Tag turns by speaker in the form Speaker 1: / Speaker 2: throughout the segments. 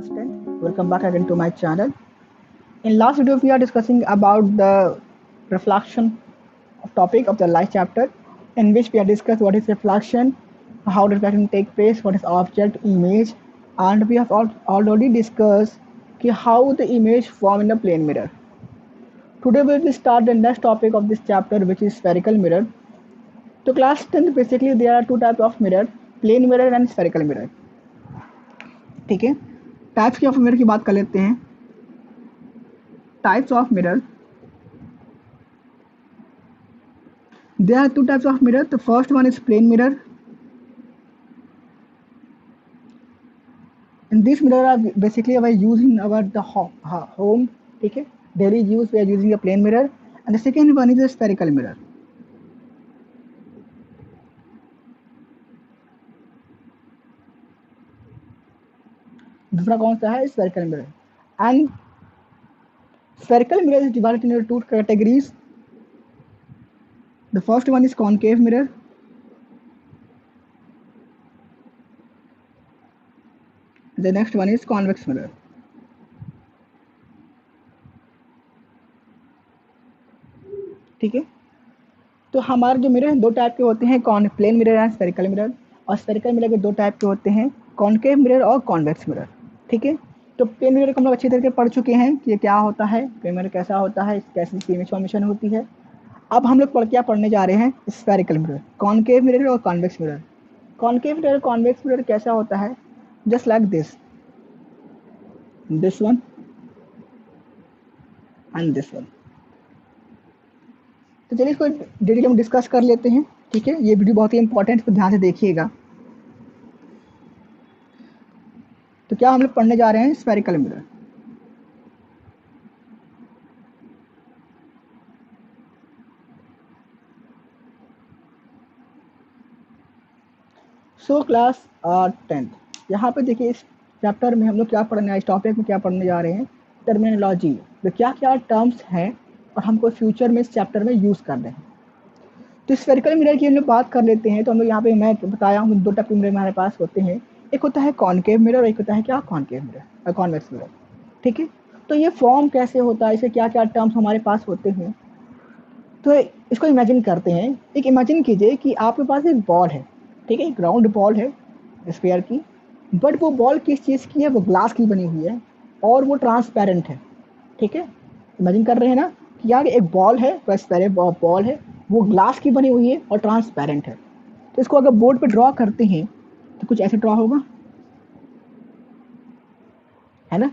Speaker 1: class 10. Welcome back again to my channel. In last video we are discussing about the reflection topic of the life chapter, in which we have discussed what is reflection, how does reflection take place, what is object, image, and we have already discussed how the image form in a plane mirror. Today we will start the next topic of this chapter, which is spherical mirror. So class 10 basically there are two types of mirror, plane mirror and spherical mirror. ठीक है, types of mirror की बात कर लेते हैं. Types of mirror, there are two types of mirror. The first one is plane mirror. And this mirror are basically we use in our the home. ठीक है, daily use we are using a plane mirror. And the second one is a spherical mirror. दूसरा कौन सा है? spherical mirror. And spherical mirror is divided into two categories. The first one is concave mirror. The next one is convex mirror. ठीक है, तो हमारे जो mirror दो टाइप के होते हैं, plane mirror and spherical mirror. और स्फेरिकल मिरर के दो टाइप के होते हैं, कॉनकेव मिरर और कॉन्वेक्स मिरर. ठीक है, तो प्लेन मिरर को हम लोग अच्छी तरीके पढ़ चुके हैं कि ये क्या होता है, प्लेन मिरर कैसा होता है, कैसी इसकी इमेज फॉर्मेशन होती है. अब हम लोग क्या पढ़ने जा रहे हैं? स्फेरिकल मिरर, कॉनकेव मिरर और convex mirror. Concave mirror, convex mirror कैसा होता है? Just like this one and this one. तो चलिए इसको डिटेल में डिस्कस कर लेते हैं. ठीक है, ये वीडियो बहुत ही इंपॉर्टेंट, तो ध्यान से देखिएगा. तो क्या हम लोग पढ़ने जा रहे हैं? Spherical mirror. So class 10th, यहाँ पे देखिए इस चैप्टर में हम लोग क्या पढ़ने, इस टॉपिक में क्या पढ़ने जा रहे हैं? टर्मिनोलॉजी, तो क्या क्या टर्म्स हैं और हमको फ्यूचर में इस चैप्टर में यूज़ करने हैं. तो स्फेरिकल मिरर की हम लोग बात कर लेते हैं. तो हम लोग यहाँ पे मैं बताया हूँ दो टाइप के मिरर हमारे पास होते हैं. एक होता है कॉनकेव मिरर और एक होता है क्या? Concave mirror, convex mirror. ठीक है, तो ये फॉर्म कैसे होता है, इसे क्या क्या टर्म्स हमारे पास होते हैं. तो इसको इमेजिन करते हैं. एक इमेजिन कीजिए कि आपके पास एक बॉल है. ठीक है, एक राउंड बॉल है स्फेयर की, बट वो बॉल किस चीज़ की है? वो ग्लास की बनी हुई है और वो ट्रांसपेरेंट है. ठीक है, इमेजिन कर रहे हैं ना कि यार एक बॉल है, स्फेयर बॉल है, वो ग्लास की बनी हुई है और ट्रांसपेरेंट है. तो इसको अगर बोर्ड पे ड्रॉ करते हैं तो कुछ ऐसे ड्रॉ होगा, है ना.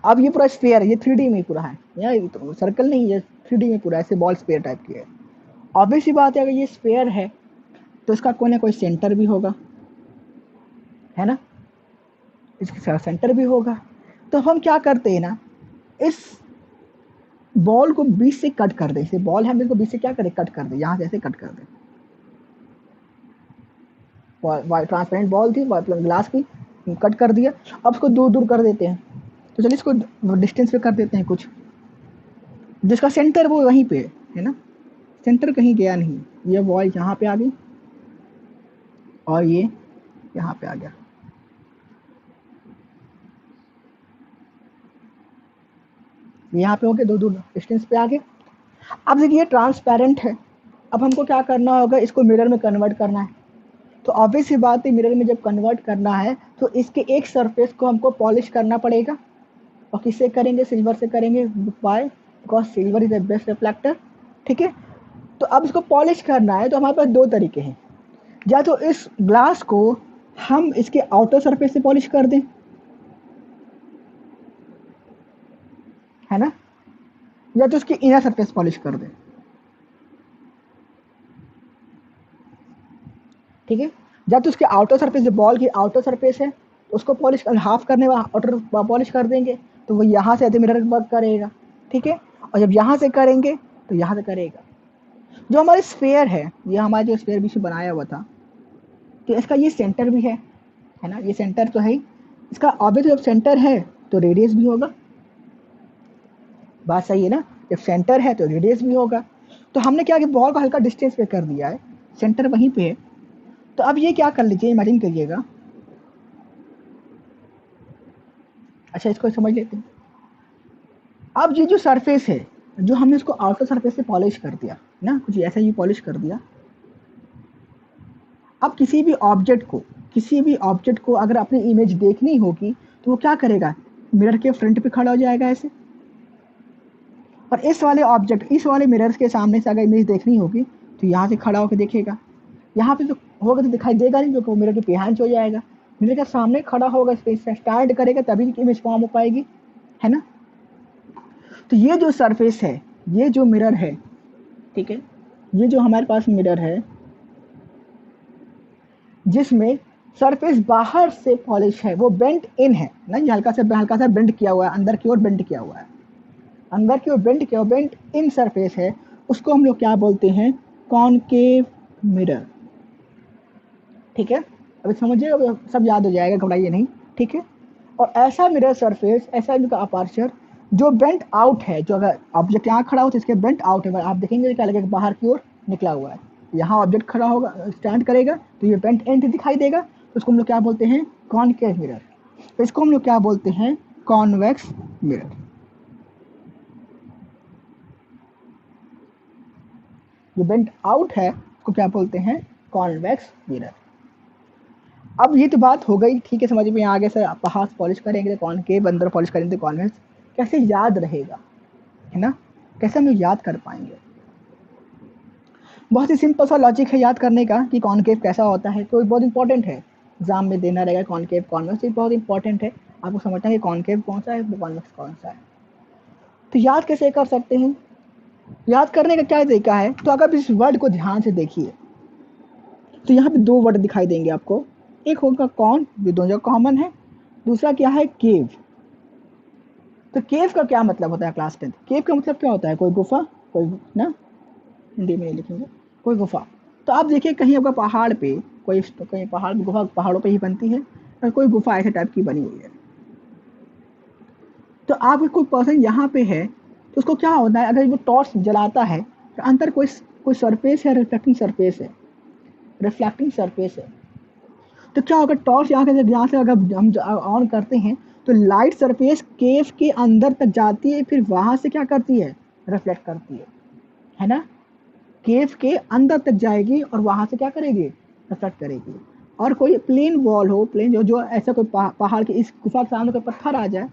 Speaker 1: अब ये पूरा स्फेयर है, ये 3D में पूरा है, या तो सर्कल नहीं है, 3D में पूरा ऐसे बॉल स्फेयर टाइप की है. ऑब्वियस सी बात है, अगर ये स्फेयर है तो इसका कोई ना कोई सेंटर भी होगा, है ना, इसका सेंटर भी होगा. तो हम क्या करते हैं ना, इस बॉल को बीच से कट कर दें. इसे बॉल है, हम इसको बीच से क्या करें? कट कर दें. यहाँ से ऐसे कट कर दें. ट्रांसपेरेंट बॉल थी, ग्लास की, कट कर दिया. अब इसको दूर दूर कर देते हैं. तो चलिए इसको डिस्टेंस पे कर देते हैं कुछ, जिसका सेंटर वो वहीं पे है ना, सेंटर कहीं गया नहीं. ये बॉल यहाँ पे आ गई और ये यहाँ पे आ गया. यहाँ पे हो गए, दूर दूर डिस्टेंस पे आ गए. अब देखिए ट्रांसपेरेंट है. अब हमको क्या करना होगा? इसको मिरर में कन्वर्ट करना है. तो ऑब्वियस सी बात है, मिरर में जब कन्वर्ट करना है तो इसके एक सरफेस को हमको पॉलिश करना पड़ेगा. और किससे करेंगे? सिल्वर से करेंगे. Why? Because silver is the best reflector. ठीक है, तो अब इसको पॉलिश करना है तो हमारे पास दो तरीके हैं. या तो इस ग्लास को हम इसके आउटर सरफेस से पॉलिश कर दें, है ना, या तो इसकी इनर सरफेस पॉलिश कर दें. ठीक है, या तो उसके आउटर सरफेस, जो बॉल की आउटर सरफेस है उसको पॉलिश हाफ करने वाला आउटर पॉलिश कर देंगे तो वो यहाँ से ऐसे मिरर वर्क करेगा. ठीक है, और जब यहाँ से करेंगे तो यहाँ से करेगा. जो हमारे स्फेयर है, ये हमारा जो स्फेयर बीच में बनाया हुआ था, तो इसका ये सेंटर भी है ना, ये सेंटर तो है ही. इसका ऑब्वियस जब सेंटर है तो रेडियस भी होगा. बात सही है ना, जब सेंटर है तो रेडियस भी होगा. तो हमने क्या कि बॉल को हल्का डिस्टेंस पे कर दिया है, सेंटर वहीं पे है. तो अब ये क्या कर लीजिए, इमेजिन करिएगा अच्छा, इसको समझ लेते हैं। अब ये जो सरफेस है, जो हमने इसको आउटर सरफेस से पॉलिश कर दिया ना, कुछ ऐसा ही पॉलिश कर दिया। अब किसी भी ऑब्जेक्ट को अगर अपनी इमेज देखनी होगी तो वो क्या करेगा, मिरर के फ्रंट पे खड़ा हो जाएगा ऐसे, और इस वाले मिरर्स के सामने से अगर इमेज देखनी होगी तो यहाँ से खड़ा होकर देखेगा। यहाँ पे तो होगा तो दिखाई देगा नहीं, क्योंकि मिरर के बिहाइंड हो जाएगा। मिरर के सामने खड़ा होगा, इस पे स्टार्ट करेगा तभी इमेज फॉर्म हो पाएगी, है ना। तो ये जो सरफेस है, ये जो मिरर है, ठीक है, ये जो हमारे पास मिरर है जिसमें सरफेस बाहर से पॉलिश है, वो बेंट इन है ना, ये हल्का सा बेंट किया हुआ है, अंदर की ओर बेंट किया हुआ है, अंदर की ओर बेंट इन सरफेस है, उसको हम लोग क्या बोलते हैं, कॉनकेव मिरर। ठीक है, अभी समझिए, सब याद हो जाएगा, घबराइए नहीं, ठीक है। और ऐसा मिरर सरफेस, ऐसा इनका अपर्चर जो बेंट आउट है, जो अगर ऑब्जेक्ट यहाँ खड़ा हो तो इसके बेंट आउट है, आप देखेंगे क्या लगेगा, बाहर की ओर निकला हुआ है। यहाँ ऑब्जेक्ट खड़ा होगा, स्टैंड करेगा तो ये बेंट एंड दिखाई देगा, तो उसको हम लोग क्या बोलते हैं, कॉनकेव मिरर। तो इसको हम लोग क्या बोलते हैं, कॉन्वेक्स मिरर। जो बेंट आउट है उसको क्या बोलते हैं, कॉन्वेक्स मिरर। अब ये तो बात हो गई, ठीक है, समझ में आगे से बाहर पॉलिश करेंगे तो कॉनकेव, अंदर पॉलिश करेंगे तो कॉन्वेक्स। कैसे याद रहेगा, है ना, कैसे हम याद कर पाएंगे। बहुत ही सिंपल सा लॉजिक है याद करने का कि कॉनकेव कैसा होता है, तो बहुत इंपॉर्टेंट है, एग्जाम में देना रहेगा कॉनकेव कॉन्वेक्स, बहुत इंपॉर्टेंट है, आपको समझना है कि कॉनकेव कौन सा है, कॉन्वेक्स कौन सा है। तो याद कैसे कर सकते हैं, याद करने का क्या तरीका है, तो अगर इस वर्ड को ध्यान से देखिए तो यहाँ पे दो वर्ड दिखाई देंगे आपको, एक होगा कॉन, जो दोनों कॉमन है, दूसरा क्या है, केव। तो केव का क्या मतलब होता है क्लास 10, केव का मतलब क्या होता है, कोई गुफा, कोई ना, हिंदी में लिखेंगे कोई गुफा। तो आप देखिए कहीं आपका पहाड़ पे कहीं पहाड़ गुफा पहाड़ों पे ही बनती है, और कोई गुफा ऐसे टाइप की बनी हुई है। तो आप कोई पर्सन यहाँ पे है तो उसको क्या होता है, अगर वो टॉर्च जलाता है तो अंदर कोई सरफेस है, रिफ्लेक्टिंग सरफेस है। तो क्या होगा, टॉर्च यहाँ से अगर हम ऑन करते हैं तो लाइट सरफेस केव के अंदर तक जाती है, फिर वहां से क्या करती है, रिफ्लेक्ट करती है ना, केव के अंदर तक जाएगी और वहां से क्या करेगी, रिफ्लेक्ट करेगी। और कोई प्लेन वॉल हो, प्लेन जो ऐसा कोई पहाड़ के इस गुफा के सामने कोई पत्थर आ जाए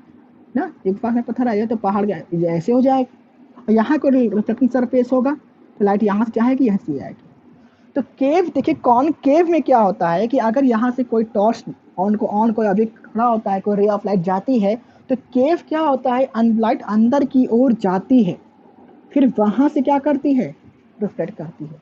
Speaker 1: ना, एक गुफा में पत्थर आ जाए तो पहाड़ ऐसे हो जाएगा, और यहाँ कोई रिफ्लेक्टिंग सरफेस होगा तो लाइट यहाँ से जाएगी, यहाँ से आएगी। तो केव देखिए, कॉनकेव में क्या होता है कि अगर यहाँ से कोई टॉर्च ऑन कोई ऑब्जेक्ट खड़ा होता है, कोई रे ऑफ लाइट जाती है, तो केव क्या होता है, लाइट अंदर की ओर जाती है, फिर वहां से क्या करती है, रिफ्लेक्ट करती है।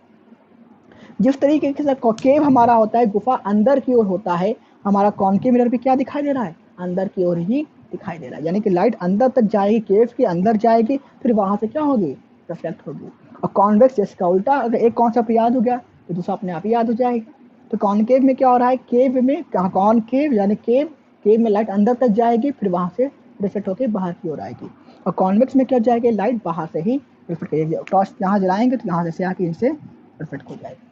Speaker 1: जिस तरीके से केव हमारा होता है, गुफा अंदर की ओर होता है, हमारा कॉनकेव मिरर भी क्या दिखाई दे रहा है, अंदर की ओर ही दिखाई दे रहा है, यानी कि लाइट अंदर तक जाएगी, केव के अंदर जाएगी, फिर वहां से क्या होगी, रिफ्लेक्ट होगी। और कॉन्वेक्स जैसे का उल्टा, अगर एक कॉन्सेप्ट याद हो गया तो दूसरा अपने आप ही याद हो जाएगा। तो कॉनकेव में क्या हो रहा है, केव में कॉनकेव यानी केव में लाइट अंदर तक जाएगी, फिर वहां से रिफ्लेक्ट होकर बाहर की ओर आएगी। और कॉन्वेक्स में क्या जाएगी, लाइट बाहर से ही रिफ्लेक्ट करेगी, टॉर्च यहाँ जलाएंगे तो यहाँ से आके इनसे रिफ्लेक्ट हो जाएगी।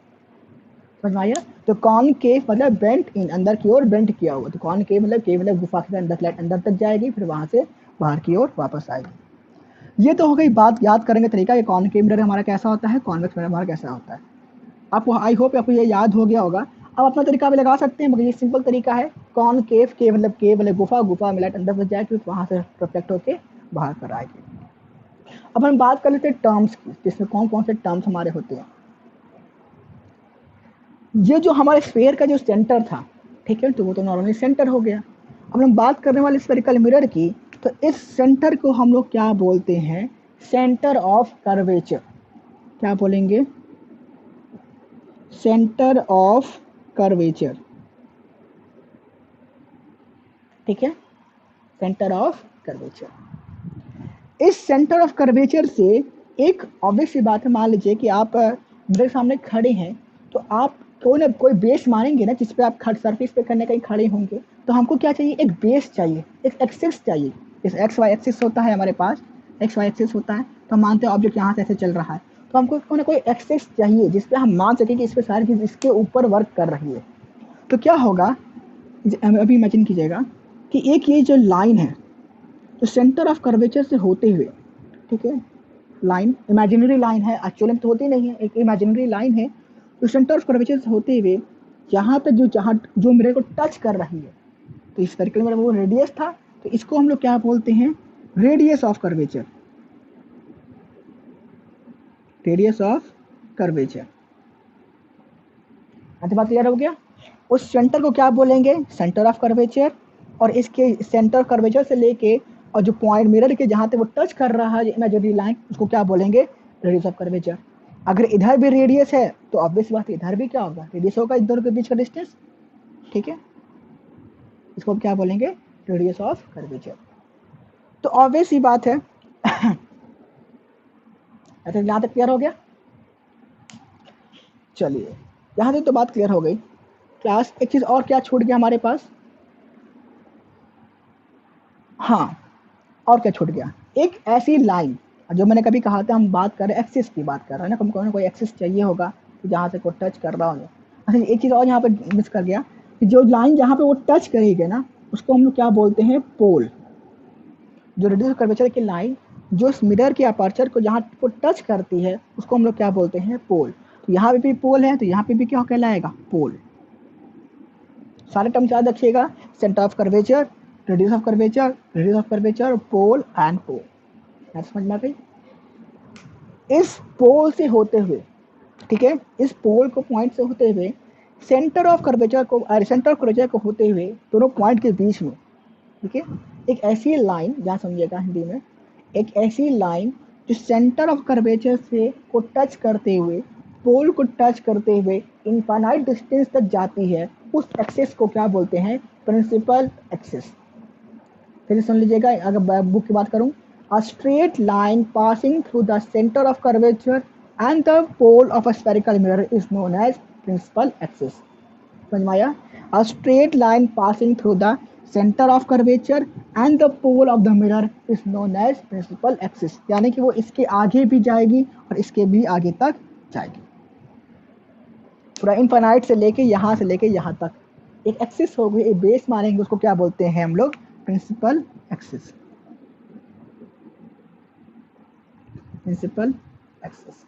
Speaker 1: समझ में आया। तो कॉनकेव मतलब बेंट इन, अंदर की ओर बेंट किया हुआ, तो कॉनकेव मतलब गुफा के अंदर लाइट अंदर तक जाएगी, फिर वहां से बाहर की ओर वापस आएगी। ये तो हो गई बात याद करेंगे तरीका, ये कॉनकेव मिरर हमारा कैसा होता है, कॉन्वेक्स मिरर हमारा कैसा होता है। आपको आई होप आपको ये याद हो गया होगा। अब अपना तरीका भी लगा सकते हैं, मगर ये सिंपल तरीका है, कॉनकेव के मतलब केव मतलब गुफा में लाइट अंदर तक जाएगी, फिर वहां से रिफ्लेक्ट होकर बाहर कर आएगी। अब हम बात कर लेते हैं टर्म्स की, जिसमें कौन कौन से टर्म्स हमारे होते हैं। ये जो हमारे स्फीयर का जो सेंटर था, ठीक है, तो वो तो नॉर्मली सेंटर हो गया। अब हम बात करने वाले स्फेरिकल मिरर की, तो इस सेंटर को हम लोग क्या बोलते हैं, सेंटर ऑफ कर्वेचर। क्या बोलेंगे, सेंटर ऑफ कर्वेचर, ठीक है, सेंटर ऑफ कर्वेचर। इस सेंटर ऑफ कर्वेचर से एक ऑब्वियस सी बात है, मान लीजिए कि आप मेरे सामने खड़े हैं, तो आप कोई ना कोई बेस मानेंगे ना, जिस पे आप सरफेस पे करने कहीं खड़े होंगे, तो हमको क्या चाहिए, एक बेस चाहिए, एक एक्सिस चाहिए। इस एक्स वाई एक्सिस होता है हमारे पास, एक्स वाई एक्सिस होता है, तो हम मानते हैं ऑब्जेक्ट यहाँ से ऐसे चल रहा है, तो हमको कोई ना कोई एक्सिस चाहिए जिसपे हम मान सकें कि इस पर सारी चीज़ इसके ऊपर वर्क कर रही है। तो क्या होगा, अभी इमेजिन कीजिएगा कि एक ये जो लाइन है, तो सेंटर ऑफ कर्वेचर से होते हुए, ठीक है, लाइन इमेजिनरी लाइन है, एक्चुअली में तो होती नहीं है, एक इमेजिनरी लाइन है, तो सेंटर ऑफ कर्वेचर से होते हुए यहाँ पे जो मिरर को टच कर रही है, तो इस सर्कल में वो रेडियस था, तो इसको हम लोग क्या बोलते हैं, radius of curvature, radius of curvature. बात क्लियर हो गया। उस सेंटर को क्या बोलेंगे, सेंटर ऑफ कर्वेचर, और इसके सेंटर कर्वेचर से लेके और जो पॉइंट मिरर के जहाँ पे वो टच कर रहा है इमेजिनरी लाइन, उसको क्या बोलेंगे, रेडियस ऑफ कर्वेचर। अगर इधर भी रेडियस है तो ऑब्वियस बात इधर भी क्या होगा, रेडियस होगा इधर के बीच का डिस्टेंस, ठीक है, इसको क्या बोलेंगे, रेडियस ऑफ कर्वेचर। तो ऑब्वियस ही बात है ऐसे यहाँ तक क्लियर हो गया। चलिए यहाँ तक तो बात क्लियर हो गई। क्लास एक चीज और क्या छूट गया हमारे पास, हाँ और क्या छूट गया, एक ऐसी लाइन जो मैंने कभी कहा था, हम बात कर रहे हैं एक्सिस की बात कर रहे हैं ना, हमको कोई एक्सिस चाहिए होगा तो जहाँ से कोई टच कर रहा हो। अच्छा एक चीज़ और यहाँ पे मिस कर गया कि जो लाइन जहाँ पे वो टच करेगी ना, उसको हम लोग क्या बोलते हैं, पोल। जो रेडियस कर्वेचर की लाइन जो इस मिरर के अपर्चर को जहाँ को टच करती है, उसको हम लोग क्या बोलते हैं, पोल। तो यहाँ पे भी पोल है, तो यहाँ पे भी क्या कहलाएगा, पोल। सारे टर्म याद रखिएगा, centre of curvature, radius of curvature, radius of curvature, pole and pole. समझ में आ गई। इस पोल से होते हुए, ठीक है, इस पोल को पॉइंट से होते हुए सेंटर ऑफ कर्वेचर को, सेंटर ऑफ कर्वेचर को होते हुए दोनों पॉइंट के बीच में, ठीक है, एक ऐसी लाइन, जहाँ समझिएगा हिंदी में, एक ऐसी लाइन जो सेंटर ऑफ कर्वेचर से को टच करते हुए, पोल को टच करते हुए इनफाइनाइट डिस्टेंस तक जाती है, उस एक्सिस को क्या बोलते हैं, प्रिंसिपल एक्सिस। फिर सुन लीजिएगा, अगर बुक की बात करूं, a straight line passing through the center of curvature and the pole of a spherical mirror is known as principal axis. समझ में आया, a straight line passing through the center of curvature and the pole of the mirror is known as principal axis, यानी कि वो इसके आगे भी जाएगी और इसके भी आगे तक जाएगी, पूरा इनफाइनाइट से लेके यहाँ तक एक एक्सिस होगी, एक बेस मानेंगे, उसको क्या बोलते हैं हम लोग, प्रिंसिपल एक्सिस, प्रिंसिपल एक्सिस।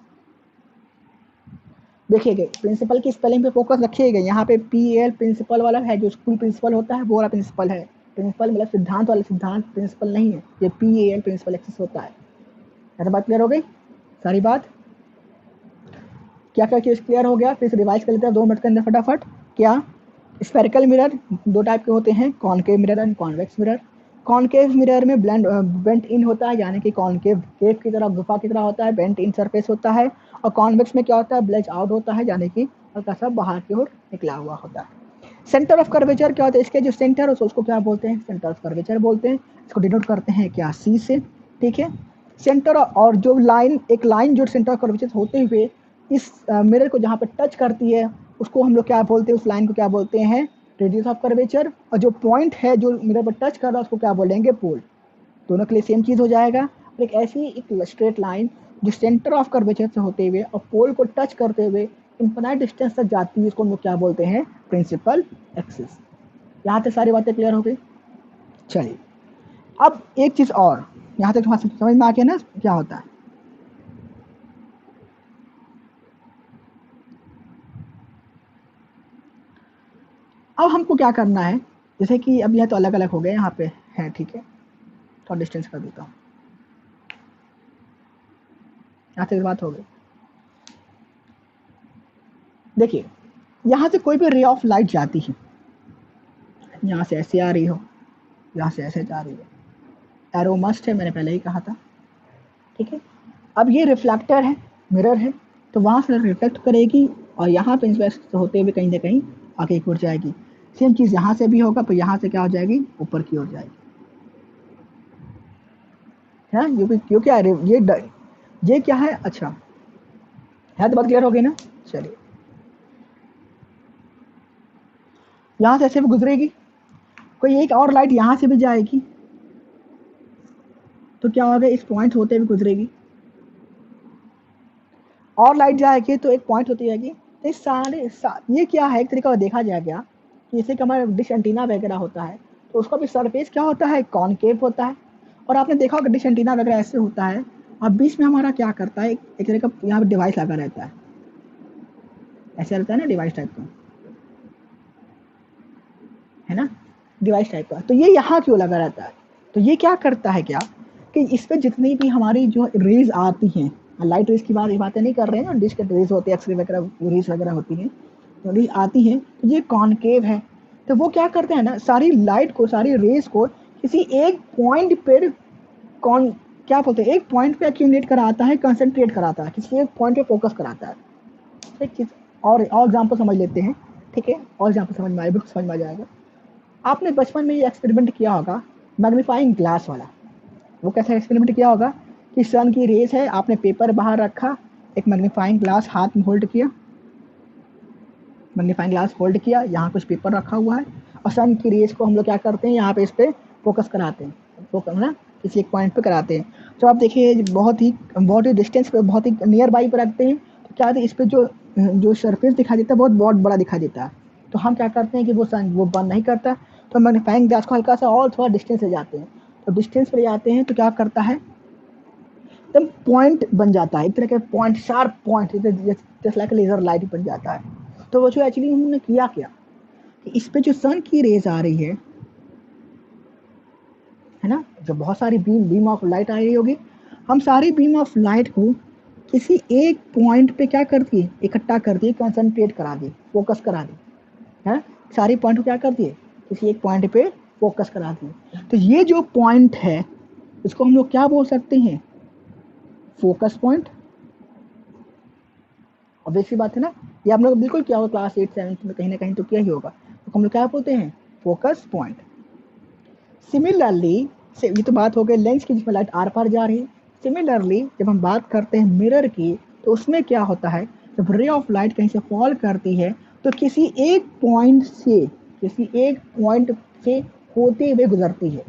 Speaker 1: देखिएगा प्रिंसिपल की स्पेलिंग पे फोकस रखिएगा, यहाँ पे PL प्रिंसिपल वाला है, जो स्कूल प्रिंसिपल होता है वो वाला प्रिंसिपल है। प्रिंसिपल मतलब सिद्धांत वाला सिद्धांत, प्रिंसिपल नहीं है, ये PAL प्रिंसिपल एक्सिस होता है। ऐसा बात क्लियर हो गई, सारी बात क्या क्या चीज़ क्लियर हो गया, फिर से रिवाइज कर लेते हैं 2 मिनट के अंदर फटाफट। क्या, स्फेरिकल मिरर 2 टाइप के होते हैं, concave mirror and convex mirror. Concave mirror में बेंट इन होता है, यानी कि कॉनकेव केव की तरह, गुफा की तरह होता है, बेंट इन सरफेस होता है। और कॉन्वेक्स में क्या होता है, ब्लेच आउट होता है, यानी कि हल्का सा बाहर की ओर निकला हुआ होता है। सेंटर ऑफ कर्वेचर क्या होता है, इसके जो सेंटर है उसको क्या बोलते हैं, सेंटर ऑफ कर्वेचर बोलते हैं। इसको डिनोट करते हैं क्या, C से, ठीक है। सेंटर और जो लाइन, एक लाइन जो सेंटर ऑफ कर्वेचर होते हुए इस मिरर को जहाँ पर टच करती है, उसको हम लोग क्या बोलते हैं, उस लाइन को क्या बोलते हैं, रेडियस ऑफ कर्वेचर। और जो पॉइंट है जो मिरर पर टच कर रहा है, उसको क्या बोलेंगे, पोल। दोनों के लिए सेम चीज़ हो जाएगा। और एक ऐसी एक स्ट्रेट लाइन जो सेंटर ऑफ कर्वेचर से होते हुए और पोल को टच करते हुए इनफाइनाइट डिस्टेंस तक जाती है, इसको हम लोग क्या बोलते हैं, प्रिंसिपल एक्सिस। यहाँ तक सारी बातें क्लियर हो गई। चलिए अब एक चीज़ और, यहाँ तक समझ में आ गया ना क्या होता है। अब हमको क्या करना है, जैसे कि अब यह तो अलग अलग हो गए, यहाँ पे है, ठीक है, थोड़ा डिस्टेंस कर देता हूँ, यहाँ तक बात हो गई। देखिए यहाँ से कोई भी रे ऑफ लाइट जाती है, यहाँ से ऐसे आ रही हो, यहाँ से ऐसे जा रही हो, एरो मस्ट है, मैंने पहले ही कहा था, ठीक है। अब ये रिफ्लेक्टर है, मिरर है, तो वहाँ से रिफ्लेक्ट करेगी और यहाँ पे इंस्पेक्ट होते हुए कहीं ना कहीं आगे की ओर जाएगी। सेम चीज़ यहाँ से भी होगा, पर यहाँ से क्या हो जाएगी, ऊपर की ओर जाएगी, है क्यों क्या है ये क्या है, अच्छा है, तो बात क्लियर हो गई ना। चलिए यहाँ से ऐसे भी गुजरेगी, कोई एक और लाइट यहाँ से भी जाएगी, तो क्या होगा, इस पॉइंट होते हुए गुजरेगी, और लाइट जाएगी तो एक पॉइंट होती जाएगी। तो ये क्या है, एक तरीका देखा जाएगा कि जैसे कि हमारा डिश एंटीना वगैरह होता है, तो उसका भी सरफेस क्या होता है, कॉनकेव होता है। और आपने देखा होगा डिश एंटीना वगैरह ऐसे होता है, और बीच में हमारा क्या करता है, एक तरह का यहाँ पे डिवाइस लगा रहता है, ऐसे रहता है ना डिवाइस टाइप का, है ना, डिवाइस टाइप का। तो ये यहाँ क्यों लगा रहता है? तो ये क्या करता है क्या कि इस पर जितनी भी हमारी जो रेज आती हैं, लाइट रेज की बातें नहीं कर रहे हैं, डिश के रेज होते हैं, एक्सरे वगैरह रेज वगैरह होती हैं, तो रेज आती हैं, तो ये कॉनकेव है। तो वो क्या करते हैं ना, सारी लाइट को, सारी रेज को किसी एक पॉइंट पर कौन क्या बोलते हैं, एक पॉइंट पे एक्यूमुलेट कराता है, कंसंट्रेट कराता है, किसी एक पॉइंट पे फोकस कराता है। एक चीज और एग्जाम्पल समझ लेते हैं, ठीक है, और एग्जाम्पल समझ में आएगा, बिल्कुल समझ में आ जाएगा। आपने बचपन में ये एक्सपेरिमेंट किया होगा, मैग्नीफाइंग ग्लास वाला। वो कैसा एक्सपेरिमेंट किया होगा कि सन की रेस है, आपने पेपर बाहर रखा, एक मैग्नीफाइंग ग्लास हाथ में होल्ड किया, मैग्नीफाइंग ग्लास होल्ड किया, यहाँ कुछ पेपर रखा हुआ है, और सन की रेस को हम लोग क्या करते हैं, यहाँ पे इस पर फोकस कराते हैं, फोकस ना किसी एक पॉइंट पे कराते हैं। तो आप देखिए बहुत ही डिस्टेंस पे, बहुत ही नियर बाई पर रखते हैं, तो क्या इस पर जो सरफेस दिखाई देता है बहुत बड़ा दिखाई देता है। तो हम क्या करते हैं कि वो बंद नहीं करता, तो मैग्नीफाइंग ग्लास को हल्का सा और थोड़ा डिस्टेंस ले जाते हैं। तो डिस्टेंस पर जाते हैं तो क्या करता है, एकदम पॉइंट बन जाता है, एक तरह का point, sharp point, just like laser light बन जाता है। तो वो जो एक्चुअली उन्होंने किया क्या कि इस पे जो सन की रेज आ रही है ना, जो बहुत सारी बीम ऑफ लाइट आ रही होगी, हम सारी बीम ऑफ लाइट को किसी एक पॉइंट पे क्या कर दिए, इकट्ठा कर दिए, कंसंट्रेट करा दिए, फोकस करा दिए, है, सारी पॉइंट को क्या कर दिए, किसी एक पॉइंट पे फोकस करा दिए। तो ये जो पॉइंट है इसको हम लोग क्या बोल सकते हैं, फोकस पॉइंट। ऑब्वियसली बात है ना, ये आप लोग बिल्कुल किया होगा क्लास 8 7 में, कहीं ना कहीं तो किया ही होगा। तो हम लोग क्या बोलते हैं, फोकस पॉइंट। सिमिलरली ये तो बात हो गई लेंस की जिसमें लाइट आर पार जा रही है। सिमिलरली जब हम बात करते हैं मिरर की, तो उसमें क्या होता है, जब रे ऑफ लाइट कहीं से फॉल करती है तो किसी एक पॉइंट से होते हुए गुजरती है।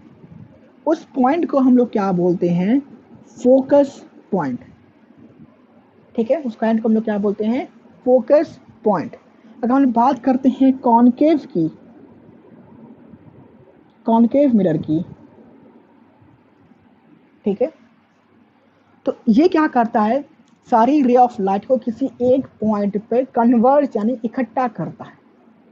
Speaker 1: उस पॉइंट को हम लोग क्या बोलते हैं, फोकस पॉइंट। ठीक है, उस पॉइंट को हम लोग क्या बोलते हैं, फोकस पॉइंट। अगर हम बात करते हैं कॉनकेव की, कॉनकेव मिरर की, ठीक है, तो ये क्या करता है, सारी रे ऑफ लाइट को किसी एक पॉइंट पे कन्वर्ज यानी इकट्ठा करता है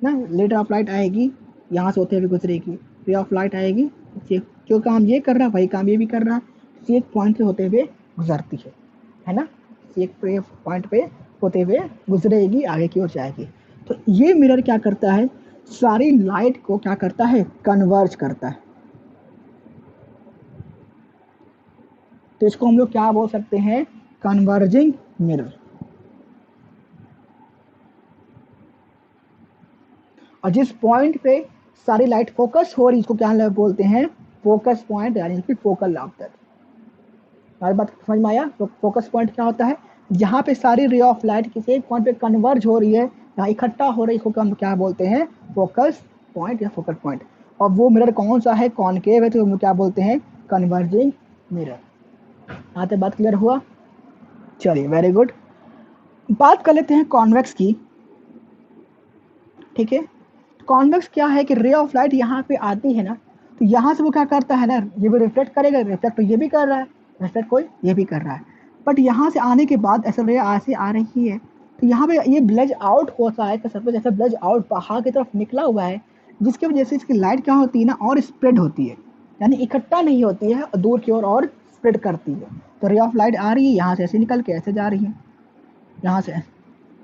Speaker 1: ना। लेटर ऑफ लाइट आएगी, यहाँ से होते हुए गुजरेगी, रे ऑफ लाइट आएगी, जो काम ये कर रहा है वही काम ये भी कर रहा है, किसी एक पॉइंट से होते हुए गुजरती है ना, किसी एक पॉइंट पे होते हुए गुजरेगी, आगे की ओर जाएगी। तो ये मिरर क्या करता है, सारी लाइट को क्या करता है, कन्वर्ज करता है। तो इसको हम लोग क्या बोल सकते हैं, कन्वर्जिंग मिरर। और जिस पॉइंट पे सारी लाइट फोकस हो रही, इसको क्या बोलते हैं, फोकस पॉइंट, यानी कि फोकल लेंथ। हमारी बात समझ में आया। तो फोकस पॉइंट क्या होता है, जहाँ पे सारी रे ऑफ लाइट किसी एक पॉइंट पे कन्वर्ज हो रही है, यहाँ इकट्ठा हो रही है, इसको हम क्या बोलते हैं, फोकस पॉइंट या फोकल पॉइंट। और वो मिरर कौन सा है, कॉनकेव है, तो हम क्या बोलते हैं, कन्वर्जिंग मिरर। यहाँ तक बात क्लियर हुआ, चलिए वेरी गुड। बात कर लेते हैं कॉन्वेक्स की, ठीक है। कॉन्वेक्स क्या है कि रे ऑफ लाइट यहाँ पे आती है ना, तो यहाँ से वो क्या करता है ना, ये भी रिफ्लेक्ट करेगा, रिफ्लेक्ट तो ये भी कर रहा है, रिफ्लेक्ट कोई ये भी कर रहा है, बट यहाँ से आने के बाद ऐसा रे ऐसे आ रही है, तो यहाँ पे ये ब्लज आउट होता है, तो सपोज जैसे ब्लज आउट बाहर की तरफ निकला हुआ है, जिसकी वजह से इसकी लाइट क्या होती है ना, और स्प्रेड होती है, यानी इकट्ठा नहीं होती है, दूर की ओर और स्प्रेड करती है। तो रे ऑफ लाइट आ रही है, यहाँ से ऐसे निकल के ऐसे जा रही है, यहाँ से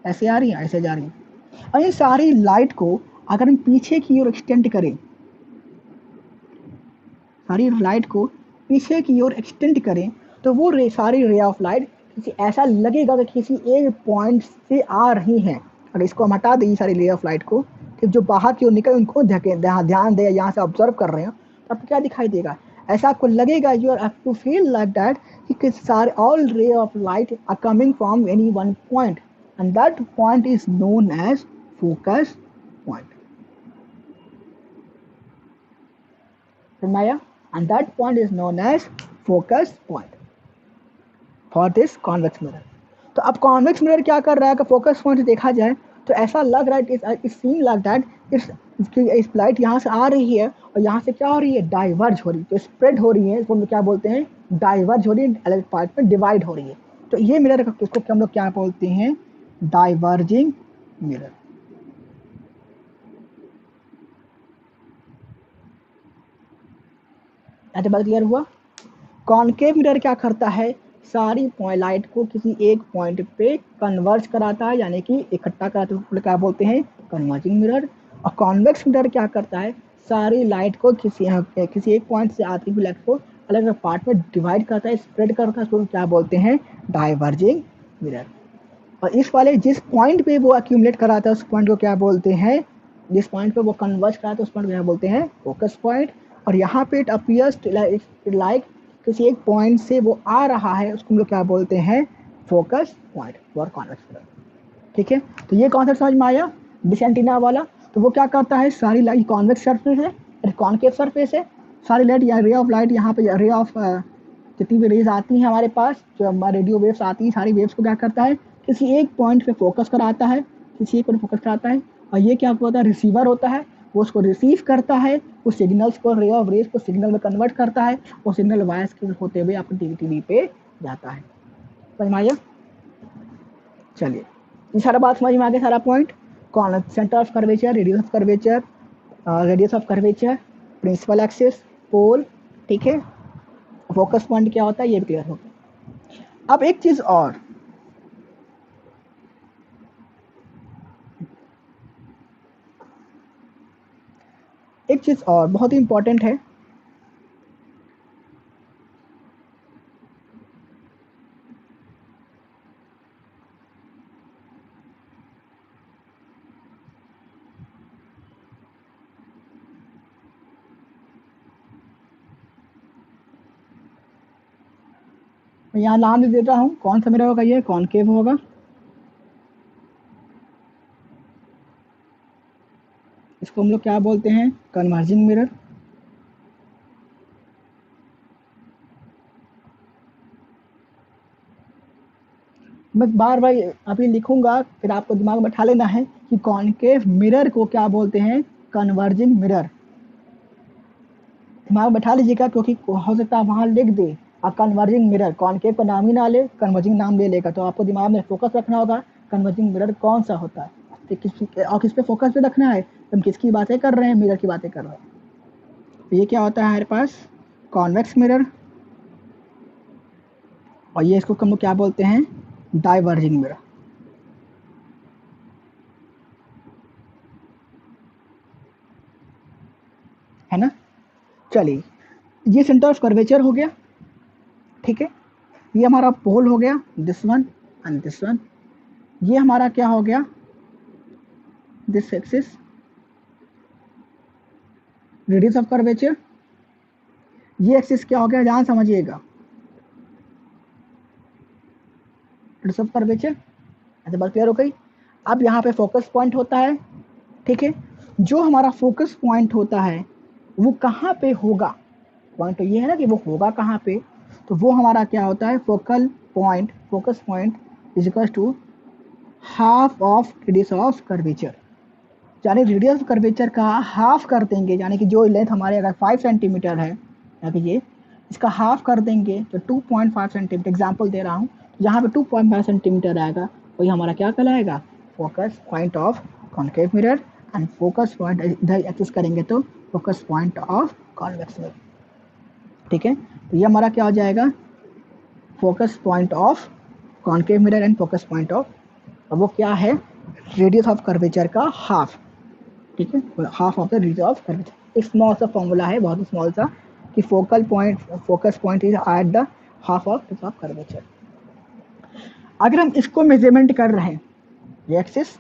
Speaker 1: ऐसे आ रही है, ऐसे जा रही है। और इन सारी लाइट को अगर हम पीछे की ओर एक्सटेंड करें, सारी लाइट को पीछे की ओर एक्सटेंड करें, तो वो सारी रे ऑफ लाइट किसी ऐसा लगेगा कि किसी एक पॉइंट से आ रही हैं। अगर इसको हम हटा दें सारी रे ऑफ लाइट को, कि जो बाहर की ओर निकल उनको ध्यान दें, यहाँ से ऑब्जर्व कर रहे हैं, तो आपको क्या दिखाई देगा, ऐसा आपको लगेगा, you are to feel like that कि सारे all ray of light are coming from any one point, and that point is known as focus point. Maya, and that point is known as focus point for this convex mirror. तो अब convex mirror क्या कर रहा है, कि focus point देखा जाए तो ऐसा लग रहा है, इट सीम लाइक दैट इस लाइट यहाँ से आ रही है और यहाँ से क्या हो रही है, डाइवर्ज हो रही है, तो स्प्रेड हो रही है, इसको हम लोग क्या बोलते हैं, डाइवर्ज हो रही है, अलग पार्ट में डिवाइड हो रही है। तो ये मिरर इसको हम लोग क्या बोलते हैं, डाइवर्जिंग मिरर। ऐसे बात क्लियर हुआ। कॉनकेव मिरर क्या करता है, सारी लाइट को किसी एक पॉइंट पे कन्वर्ज कराता है, यानी कि इकट्ठा कराता है, क्या बोलते हैं, कन्वर्जिंग मिरर। और कॉन्वेक्स मिरर क्या करता है, सारी लाइट को किसी एक पॉइंट से आती हुई लाइट को अलग अलग पार्ट में डिवाइड करता है, स्प्रेड करता है, उसको क्या बोलते हैं, डाइवर्जिंग मिरर। और इस वाले जिस पॉइंट पे वो अक्यूमुलेट कराता है उस पॉइंट को क्या बोलते हैं, जिस पॉइंट पे वो कन्वर्ज कराता है उस पॉइंट को क्या बोलते हैं, फोकस पॉइंट। और यहाँ पे इट अपीयर्स लाइक किसी एक पॉइंट से वो आ रहा है, उसको हम लोग क्या बोलते हैं, focus point for convex mirror. ठीक है, तो ये कॉन्सेप्ट समझ में आया डिश एंटीना वाला। तो वो क्या करता है, सारी लाइट कॉन्वेक्स सरफेस है, कॉनकेव सरफेस है, सारी लाइट या रे ऑफ लाइट यहाँ पे रे ऑफ जितनी भी रेज आती हैं हमारे पास, जो हमारे रेडियो वेव्स आती हैं, सारी वेव्स को क्या करता है, किसी एक पॉइंट पे फोकस कराता है, किसी एक पॉइंट फोकस कराता है। और ये क्या होता है, रिसीवर होता है, वो उसको रिसीव करता है, उस सिग्नल्स को, रे ऑफ रेज को सिग्नल में कन्वर्ट करता है, और सिग्नल वायर्स के होते हुए आपके टीवी पे जाता है। समझ में आया। चलिए, ये सारा बात समझ में आ गया, सारा पॉइंट, कौन centre of curvature, radius of curvature, radius of curvature, principal axis, pole, ठीक है, फोकस पॉइंट क्या होता है, ये क्लियर हो गया। अब एक चीज और, बहुत ही इंपॉर्टेंट है। मैं यहाँ नाम दे देता हूँ, कौन सा मिरर होगा, ये कॉनकेव होगा, इसको हम लोग क्या बोलते हैं, कन्वर्जिंग मिरर। मैं बार बार अभी लिखूंगा, फिर आपको दिमाग में बैठा लेना है कि कॉनकेव मिरर को क्या बोलते हैं, कन्वर्जिंग मिरर। दिमाग में बैठा लीजिएगा, क्योंकि हो सकता है वहां लिख दे और कन्वर्जिंग मिरर, कॉनकेव का नाम ही ना ले, कन्वर्जिंग नाम ले लेगा, तो आपको दिमाग में फोकस रखना होगा कन्वर्जिंग मिरर कौन सा होता है, और किस पे फोकस पे रखना है, हम किसकी बातें कर रहे हैं, मिरर की बातें कर रहे हैं। तो ये क्या होता है हमारे पास, कॉन्वेक्स मिरर, और ये इसको हम लोग क्या बोलते हैं, डाइवर्जिंग मिरर, है ना। चलिए, ये सेंटर ऑफ कर्वेचर हो गया, ठीक है, ये हमारा पोल हो गया, this one and this one. ये हमारा क्या हो गया, this axis, radius of curvature. ये एक्सिस क्या हो गया, ध्यान समझिएगा, रेडियस ऑफ कर्वेचर। ऐसे बात क्लियर हो गई। अब यहाँ पे फोकस पॉइंट होता है, ठीक है, जो हमारा फोकस पॉइंट होता है वो कहाँ पे होगा, पॉइंट तो ये है ना कि वो होगा कहाँ पे, तो वो हमारा क्या होता है, focus point is equal to half of radius of curvature. यानी रेडियस ऑफ कर्वेचर का हाफ कर देंगे, यानी कि जो लेंथ हमारे अगर 5 सेंटीमीटर है, यानी ये इसका हाफ कर देंगे तो 2.5 सेंटीमीटर, एग्जाम्पल दे रहा हूँ, यहाँ पे 2.5 सेंटीमीटर आएगा, वही हमारा क्या कहलाएगा, focus point of concave mirror. And focus point इधर एक्सेस करेंगे तो focus point of convex mirror, ठीक है। तो ये हमारा क्या हो जाएगा, focus point of concave mirror and focus point of, वो क्या है, रेडियस ऑफ कर्वेचर का हाफ, ठीक है, half of the radius of curvature. एक स्मॉल सा फॉर्मूला है, बहुत स्मॉल सा, कि focus point is at the half of radius of curvature. अगर हम इसको मेजरमेंट कर रहे हैं, ये एक्सिस,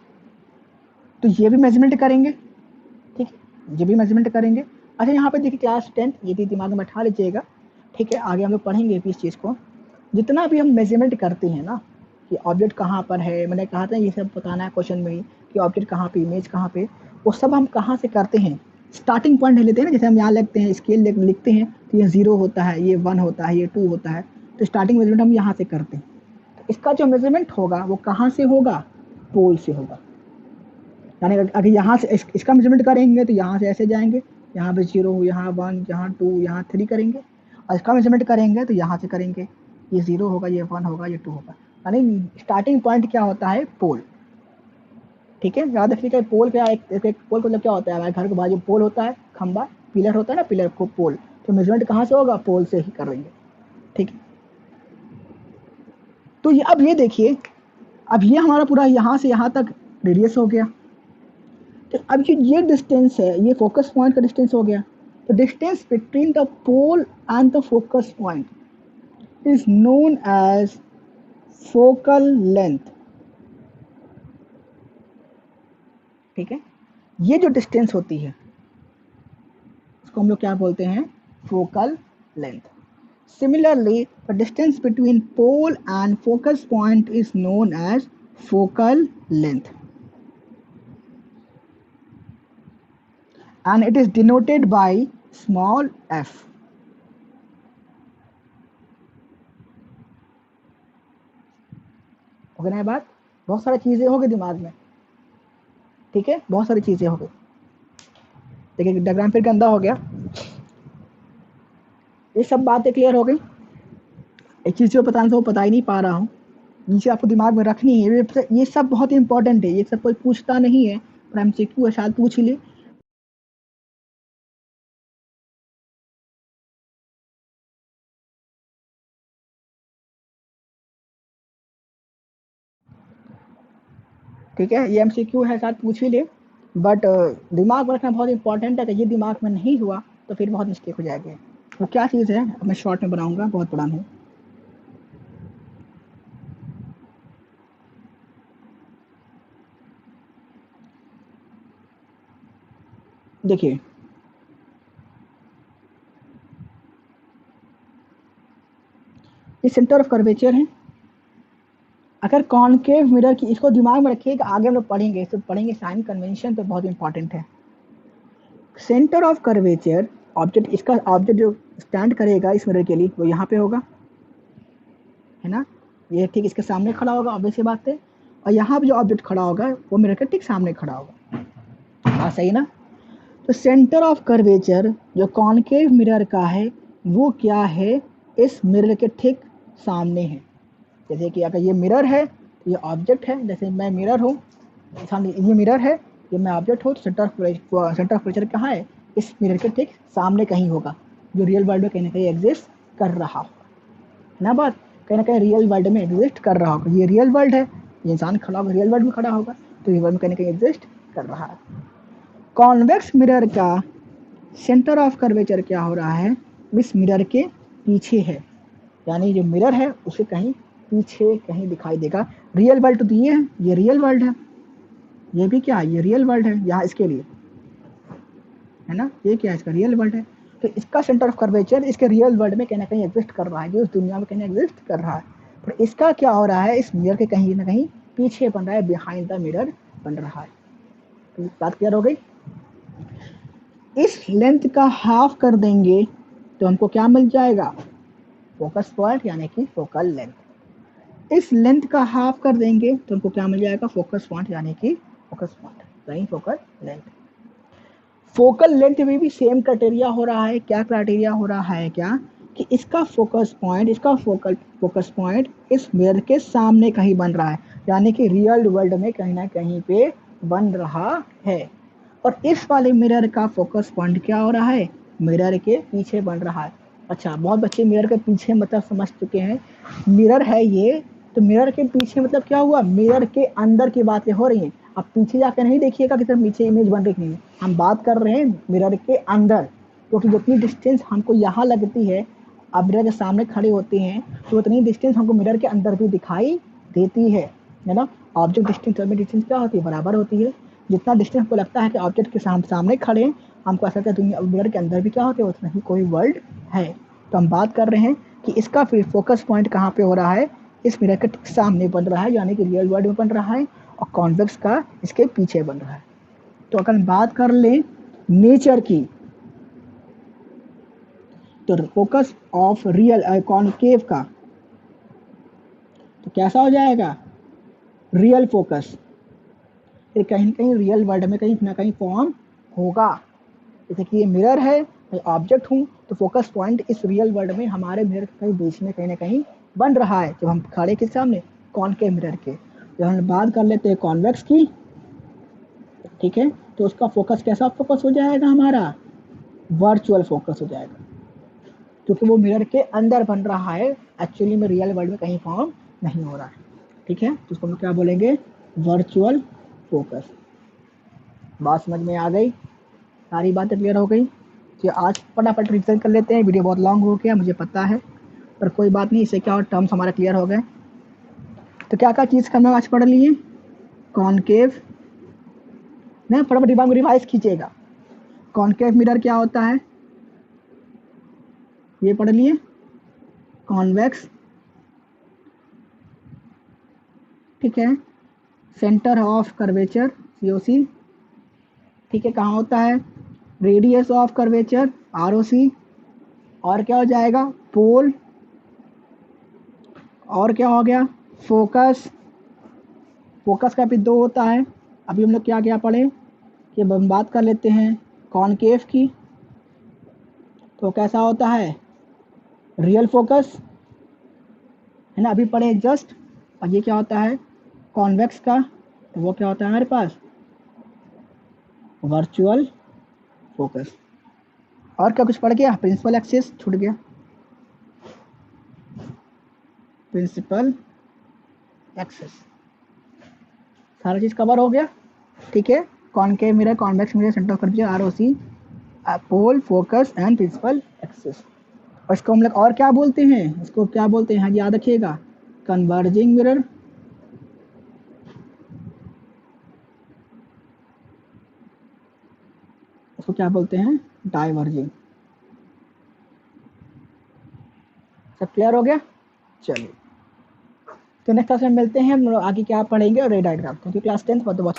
Speaker 1: तो ये भी मेजरमेंट करेंगे, ठीक है, ये भी मेजरमेंट करेंगे। अच्छा, यहाँ पे देखिए क्लास 10, ये भी दिमाग में बैठा लीजिएगा, ठीक है, आगे हम लोग पढ़ेंगे भी इस चीज़ को। जितना भी हम मेजरमेंट करते हैं ना, कि ऑब्जेक्ट कहाँ पर है, मैंने कहा था ये सब बताना है क्वेश्चन में ही, कि ऑब्जेक्ट कहाँ पे, इमेज कहाँ पे, वो सब हम कहाँ से करते हैं, स्टार्टिंग पॉइंट लेते हैं ना, जैसे हम यहाँ लिखते हैं, स्केल लिखते हैं, तो ये 0 होता है, ये 1 होता है, ये 2 होता है, तो स्टार्टिंग मेजरमेंट हम यहाँ से करते हैं। तो इसका जो मेजरमेंट होगा वो कहाँ से होगा, पोल से होगा, यानी अगर यहाँ से इसका मेजरमेंट करेंगे तो यहाँ से ऐसे जाएंगे, यहाँ पे 0, यहाँ 1, यहाँ 2, यहाँ 3 करेंगे, और इसका मेजरमेंट करेंगे तो यहाँ से करेंगे, ये 0 होगा, ये 1 होगा, ये 2 होगा। यानी स्टार्टिंग पॉइंट क्या होता है? पोल। ठीक है, याद रखिएगा पोल क्या, एक पोल मतलब क्या होता है? हमारे घर के बाजू पोल होता है, खंबा, पिलर होता है ना, पिलर को पोल, तो मेजरमेंट कहाँ से होगा? पोल से ही करेंगे। ठीक है, तो ये अब ये देखिए, अब ये हमारा पूरा यहाँ से यहाँ तक रेडियस हो गया। तो अब ये डिस्टेंस है, ये फोकस पॉइंट का डिस्टेंस हो गया। तो distance between the pole and the focus point is known as focal length. ठीक है, ये जो डिस्टेंस होती है उसको हम लोग क्या बोलते हैं? Focal length. Similarly, the distance between pole and focus point is known as focal length, and it is denoted by small f. हो गया ना ये बात? बहुत सारी चीजें हो गई दिमाग में। ठीक है, बहुत सारी चीजें हो गई। देखिए डायग्राम फिर गंदा हो गया। ये सब बातें क्लियर हो गई। एक चीज जो बताने से वो बता ही नहीं पा रहा हूँ, जिसे आपको दिमाग में रखनी है। ये सब बहुत इंपॉर्टेंट है, ये सब कोई पूछता नहीं है, पर MCQ है, शायद पूछ ही ले। ठीक है, ये MCQ है, शायद पूछ ही ले, बट दिमाग में रखना बहुत इंपॉर्टेंट है। कि ये दिमाग में नहीं हुआ तो फिर बहुत मिस्टेक हो जाएगी। वो क्या चीज़ है अब मैं शॉर्ट में बनाऊंगा, बहुत बड़ा नहीं। देखिए ये सेंटर ऑफ कर्वेचर है। अगर कॉनकेव मिरर की, इसको दिमाग में रखिए कि आगे हम लोग पढ़ेंगे, इसको पढ़ेंगे साइन कन्वेंशन, तो बहुत इंपॉर्टेंट है। सेंटर ऑफ कर्वेचर ऑब्जेक्ट, इसका ऑब्जेक्ट जो स्टैंड करेगा इस मिरर के लिए वो यहाँ पे होगा, है ना? ये ठीक इसके सामने खड़ा होगा, ऑब्वियस सी बात है। और यहाँ पे जो ऑब्जेक्ट खड़ा होगा वो मिरर के ठीक सामने खड़ा होगा। हाँ सही ना? तो सेंटर ऑफ कर्वेचर जो कॉनकेव मिरर का है वो क्या है? इस मिरर के ठीक सामने है। जैसे कि अगर ये मिरर है, ये ऑब्जेक्ट है, जैसे मैं मिरर हूँ, सामने ये मिरर है, ये मैं ऑब्जेक्ट हूँ, तो सेंटर ऑफ कर्वेचर कहाँ है? इस मिरर के ठीक सामने कहीं होगा, जो रियल वर्ल्ड में कहीं ना कहीं एग्जिस्ट कर रहा होगा ना। बात कहीं ना कहीं रियल वर्ल्ड में एग्जिस्ट कर रहा होगा। ये रियल वर्ल्ड है, ये इंसान खड़ा होगा, रियल वर्ल्ड में खड़ा होगा, तो रियल वर्ल्ड में कहीं ना कहीं एग्जिस्ट कर रहा है। कॉन्वेक्स मिरर का सेंटर ऑफ कर्वेचर क्या हो रहा है? इस मिरर के पीछे है, यानी जो मिरर है उसे कहीं पीछे कहीं दिखाई देगा। रियल वर्ल्ड तो ये है, ये रियल वर्ल्ड है, ये भी क्या है? ये रियल वर्ल्ड है यहाँ इसके लिए, है ना? ये क्या है? इसका रियल वर्ल्ड है। तो इसका सेंटर ऑफ कर्वेचर इसके रियल वर्ल्ड में कहीं ना कहीं एग्जिस्ट कर रहा है, जो इस दुनिया में कहीं एग्जिस्ट कर रहा है। पर इसका क्या हो रहा है? इस मिरर के कहीं ना कहीं पीछे बन रहा है, बिहाइंड द मिरर बन रहा है। तो बात क्लियर हो गई? इस लेंथ का हाफ कर देंगे तो हमको क्या मिल जाएगा? फोकस पॉइंट, यानी कि फोकल लेंथ। इस लेंथ का हाफ कर देंगे तो हमको क्या मिल जाएगा? फोकस पॉइंट, यानी कि फोकस पॉइंट, यानी फोकल लेंथ। फोकल लेंथ में भी सेम क्राइटेरिया हो रहा है। क्या क्राइटेरिया हो रहा है? क्या कि इसका फोकस पॉइंट, इसका फोकस पॉइंट इस मिरर के सामने कहीं बन रहा है, यानी कि रियल वर्ल्ड में कहीं ना कहीं पे बन रहा है। और इस वाले मिरर का फोकस पॉइंट क्या हो रहा है? मिरर के पीछे बन रहा है। अच्छा, बहुत बच्चे मिरर के पीछे मतलब समझ चुके हैं। मिरर है ये, तो मिरर के पीछे मतलब क्या हुआ? मिरर के अंदर की बातें हो रही हैं। अब पीछे जाकर नहीं देखिएगा कि सिर्फ पीछे इमेज बन रही है, हम बात कर रहे हैं मिरर के अंदर, क्योंकि जितनी डिस्टेंस हमको यहाँ लगती है, अब मिरर के सामने खड़े होते हैं तो उतनी डिस्टेंस हमको मिरर के अंदर भी दिखाई देती है ना? ऑब्जेक्ट डिस्टेंस और डिस्टेंस क्या होती है? बराबर होती है। जितना डिस्टेंस हमको लगता है कि ऑब्जेक्ट के सामने खड़े हैं, हमको ऐसा लगता है दुनिया मिरर के अंदर भी क्या होते हैं? उतना ही कोई वर्ल्ड है। तो हम बात कर रहे हैं कि इसका फिर फोकस पॉइंट कहाँ पे हो रहा है? इस मिरर के सामने बन रहा है, यानी कि रियल वर्ल्ड में बन रहा है, और कॉन्वेक्स का इसके पीछे बन रहा है। तो अगर बात कर लें नेचर की, तो फोकस ऑफ रियल कॉनकेव का तो कैसा हो जाएगा? Real focus. फिर कहीं न कहीं रियल वर्ल्ड में कहीं ना कहीं फॉर्म होगा। जैसे कि ये मिरर है, मैं ऑब्जेक्ट हूँ, तो फोकस पॉइंट इस रियल वर्ल्ड में हमारे मिरर के बीच में कहीं ना कहीं बन रहा है। जब हम खड़े के सामने कॉनकेव मिरर के, जब हम बात कर लेते हैं कॉन्वेक्स की, ठीक है, तो उसका फोकस कैसा फोकस हो जाएगा हमारा, वर्चुअल फोकस हो जाएगा, क्योंकि वो मिरर के अंदर बन रहा है, एक्चुअली में रियल वर्ल्ड में कहीं फॉर्म नहीं हो रहा है। ठीक है, तो उसको हम क्या बोलेंगे, वर्चुअल फोकस। बात समझ में आ गई, सारी बातें क्लियर हो गई। तो आज फटाफट रिविजन कर लेते हैं, वीडियो बहुत लॉन्ग हो गया मुझे पता है, पर कोई बात नहीं, इससे क्या और टर्म्स हमारे क्लियर हो गए। तो क्या क्या चीज़ हम आज पढ़ लिए, कॉनकेव, ना फटाफट दिमाग में रिवाइज कीजिएगा। कॉनकेव मिरर क्या होता है, ये पढ़ लिए। कॉन्वेक्स, ठीक है, सेंटर ऑफ कर्वेचर COC, ठीक है, कहाँ होता है, रेडियस ऑफ कर्वेचर ROC, और क्या हो जाएगा, पोल, और क्या हो गया, फोकस। फोकस का भी 2 होता है। अभी हम लोग क्या क्या पढ़े कि हम बात कर लेते हैं कॉनकेव की, तो कैसा होता है, रियल फोकस, है ना, अभी पढ़े जस्ट। और ये क्या होता है कॉन्वेक्स का, तो वो क्या होता है हमारे पास, वर्चुअल फोकस। और क्या कुछ पढ़ गया, प्रिंसिपल एक्सिस छूट गया, प्रिंसिपल एक्सिस, सारा चीज़ कवर हो गया। ठीक है, concave mirror, convex mirror, centre of curvature ROC, pole, focus and principal axis. और इसको हम लोग और क्या बोलते हैं, इसको क्या बोलते हैं, हाँ याद रखिएगा, कन्वर्जिंग मिरर, इसको क्या बोलते हैं, डाइवर्जिंग। सब क्लियर हो गया, चलिए तो नेक्स्ट क्लास में मिलते हैं, हम लोग आगे क्या पढ़ेंगे और रे डायग्राम, क्योंकि क्लास 10 बहुत